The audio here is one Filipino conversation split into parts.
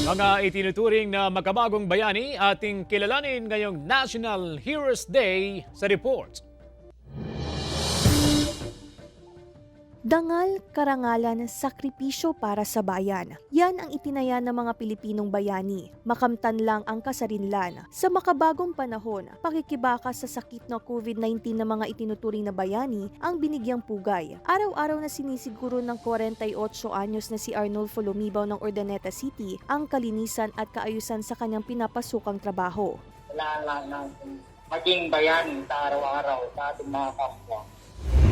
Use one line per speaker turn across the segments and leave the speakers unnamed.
Mga itinuturing na makabagong bayani ating kilalanin ngayong National Heroes Day sa report.
Dangal, karangalan, sakripisyo para sa bayan. Yan ang itinaya ng mga Pilipinong bayani. Makamtan lang ang kasarinlan. Sa makabagong panahon, pakikibaka sa sakit ng COVID-19 ng mga itinuturing na bayani ang binigyang pugay. Araw-araw na sinisiguro ng 48 anyos na si Arnulfo Lumibaw ng Urdaneta City ang kalinisan at kaayusan sa kanyang pinapasukang trabaho.
Kailangan natin maging bayani sa araw-araw sa ating mga kapwa.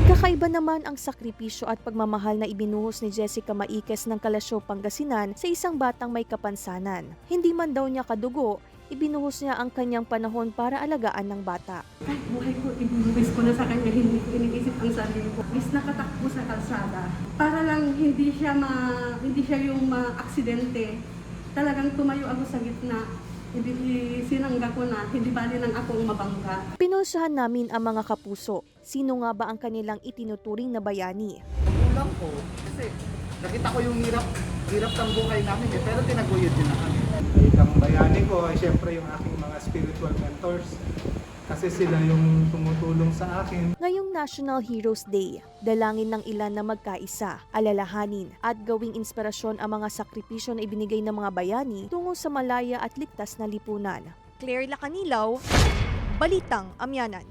Kakaiba naman ang sakripisyo at pagmamahal na ibinuhos ni Jessica Maikes ng Kalasyaw, Pangasinan sa isang batang may kapansanan. Hindi man daw niya kadugo, ibinuhos niya ang kanyang panahon para alagaan ng bata.
Ay, buhay ko, ibinuwis ko na sa kanya, hindi ko iniisip ang sarili ko. Bis nakatakbo sa kalsada. Para lang hindi siya yung ma-aksidente. Talagang tumayo ako sa gitna. Sinangga ko na, hindi bali nang akong mabangga.
Pinulsahan namin ang mga kapuso. Sino nga ba ang kanilang itinuturing na bayani?
Kulang po kasi nakita ko yung hirap ng buhay namin pero tinaguyod din na kami.
Ang bayani ko ay siyempre yung aking mga spiritual mentors kasi sila yung tumutulong sa akin.
Ngayong National Heroes Day, dalangin ng ilan na magkaisa, alalahanin at gawing inspirasyon ang mga sakripisyo na ibinigay ng mga bayani tungo sa malaya at ligtas na lipunan. Claire Lacanilaw, Balitang Amyanan.